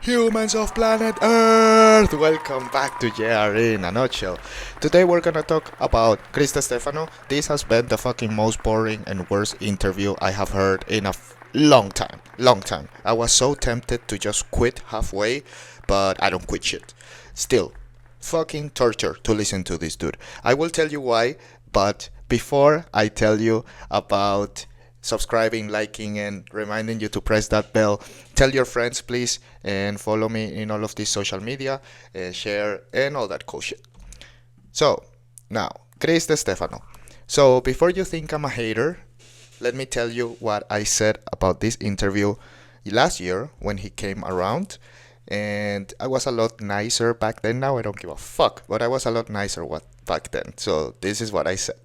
Humans of planet Earth! Welcome back to JRE in a nutshell. Today we're gonna talk about Chris Distefano. This has been the fucking most boring and worst interview I have heard in a long time. Long time. I was so tempted to just quit halfway, but I don't quit shit. Still, fucking torture to listen to this dude. I will tell you why, but before I tell you about subscribing, liking, and reminding you to press that bell, tell your friends, please, and follow me in all of this social media, share, and all that cool shit. So, now, Chris Distefano. So, before you think I'm a hater, let me tell you what I said about this interview last year when he came around. And I was a lot nicer back then. Now I don't give a fuck, but I was a lot nicer back then. So this is what I said.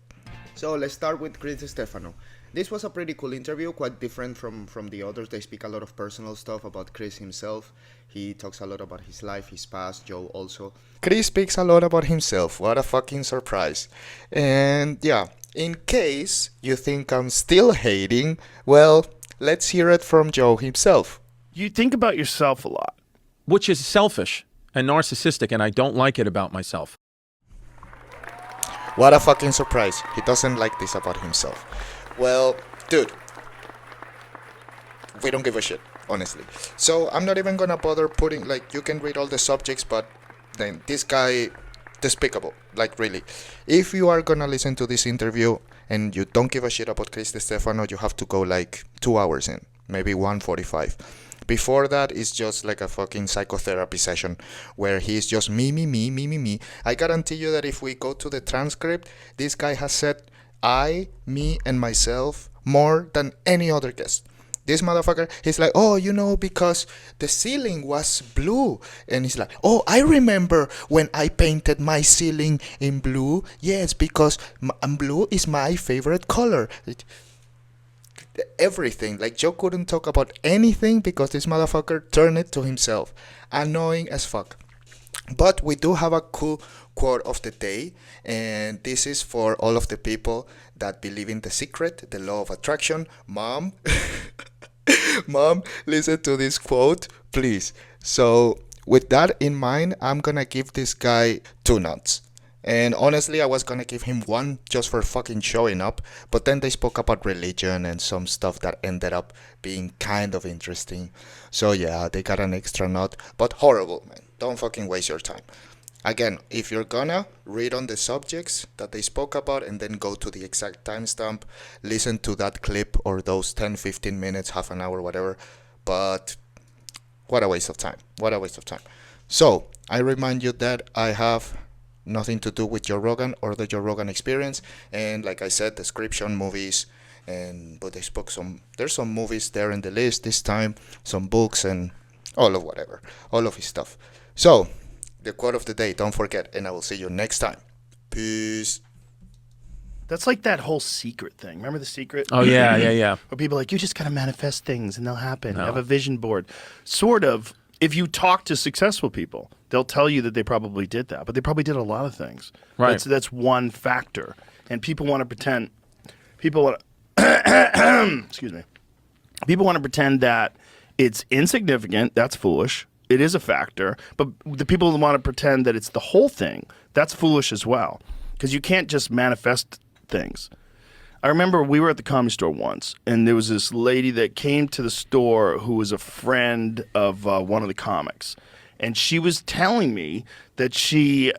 So let's start with Chris Distefano. This was a pretty cool interview, quite different from the others. They speak a lot of personal stuff about Chris himself. He talks a lot about his life, his past, Joe also. Chris speaks a lot about himself. What a fucking surprise. And yeah, in case you think I'm still hating, well, let's hear it from Joe himself. You think about yourself a lot. Which is selfish and narcissistic, and I don't like it about myself. What a fucking surprise. He doesn't like this about himself. Well, dude, we don't give a shit, honestly. So I'm not even gonna bother putting, like, you can read all the subjects, but then this guy, despicable, like, really. If you are gonna listen to this interview and you don't give a shit about Chris Distefano, you have to go like 2 hours in, maybe 1:45. Before that, it's just like a fucking psychotherapy session where he's just me. I guarantee you that if we go to the transcript, this guy has said I, me, and myself more than any other guest. This motherfucker, he's like, oh, you know, because the ceiling was blue. And he's like, oh, I remember when I painted my ceiling in blue. Yes, because blue is my favorite color. Everything. Like, Joe couldn't talk about anything because this motherfucker turned it to himself. Annoying as fuck. But we do have a cool quote of the day, and this is for all of the people that believe in the secret, the law of attraction. Mom, mom, listen to this quote, please. So with that in mind, I'm gonna give this guy 2 nuts. And honestly, I was gonna give him 1 just for fucking showing up, but then they spoke about religion and some stuff that ended up being kind of interesting. So yeah, they got an extra nut, but horrible, man. Don't fucking waste your time. Again, if you're gonna read on the subjects that they spoke about and then go to the exact timestamp, listen to that clip or those 10, 15 minutes, half an hour, whatever. But what a waste of time. What a waste of time. So I remind you that I have nothing to do with Joe Rogan or the Joe Rogan experience, and like I said, description, movies, but they spoke there's some movies there in the list this time, some books, and all of his stuff. So the quote of the day, don't forget, and I will see you next time. Peace. That's like that whole secret thing. Remember The Secret? Oh, yeah. Where people are like, you just gotta manifest things and they'll happen. No. Have a vision board. Sort of. If you talk to successful people, they'll tell you that they probably did that, but they probably did a lot of things. Right. That's one factor. And people want to pretend, excuse me. People want to pretend that it's insignificant. That's foolish. It is a factor. But the people who want to pretend that it's the whole thing, that's foolish as well. Because you can't just manifest things. I remember we were at the Comedy Store once, and there was this lady that came to the store who was a friend of one of the comics. And she was telling me that she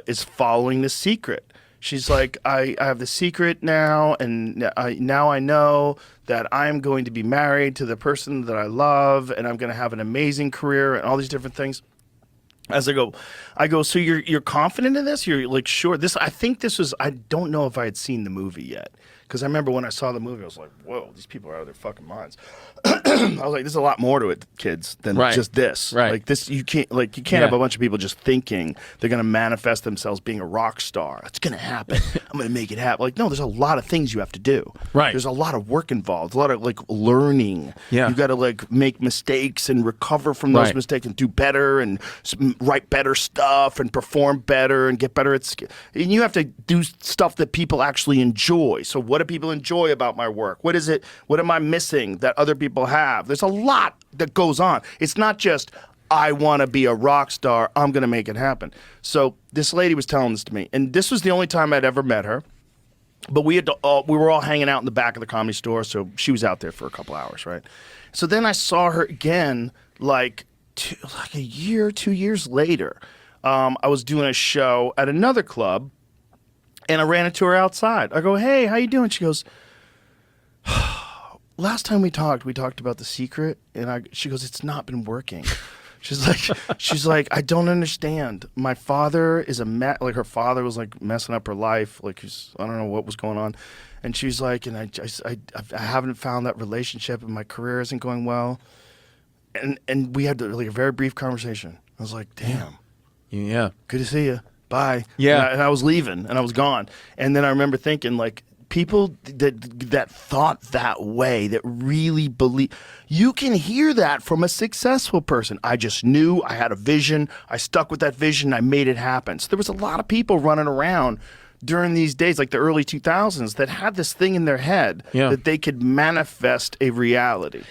is following The Secret. She's like, I have The Secret now, and now I know that I'm going to be married to the person that I love, and I'm going to have an amazing career, and all these different things. As I go, so you're confident in this? You're like, sure. I think this was, I don't know if I had seen the movie yet. Because I remember when I saw the movie, I was like, whoa, these people are out of their fucking minds. I was like, there's a lot more to it, kids, than just this. Right. Like this, you can't have a bunch of people just thinking they're going to manifest themselves being a rock star. It's going to happen. I'm going to make it happen. Like, no, there's a lot of things you have to do. Right. There's a lot of work involved, a lot of like learning. Yeah. You got to like make mistakes and recover from those mistakes and do better and write better stuff and perform better and get better at and you have to do stuff that people actually enjoy. So what do people enjoy about my work? What is it? What am I missing that other people have? There's a lot that goes on. It's not just I want to be a rock star. I'm going to make it happen. So this lady was telling this to me, and this was the only time I'd ever met her. But we were all hanging out in the back of the Comedy Store, so she was out there for a couple hours, right? So then I saw her again, like a year, 2 years later. I was doing a show at another club, and I ran into her outside. I go, "Hey, how you doing?" She goes, "Last time we talked about The Secret," and she goes, "It's not been working." She's like, "I don't understand. My father is like her father was like messing up her life. Like I don't know what was going on." And she's like, "And I haven't found that relationship, and my career isn't going well." And we had like a very brief conversation. I was like, "Damn, Yeah. good to see you. Bye." Yeah. And I was leaving, and I was gone. And then I remember thinking, like, people that thought that way, that really believe, you can hear that from a successful person. I just knew, I had a vision, I stuck with that vision, I made it happen. So there was a lot of people running around during these days, like the early 2000s, that had this thing in their head Yeah. that they could manifest a reality.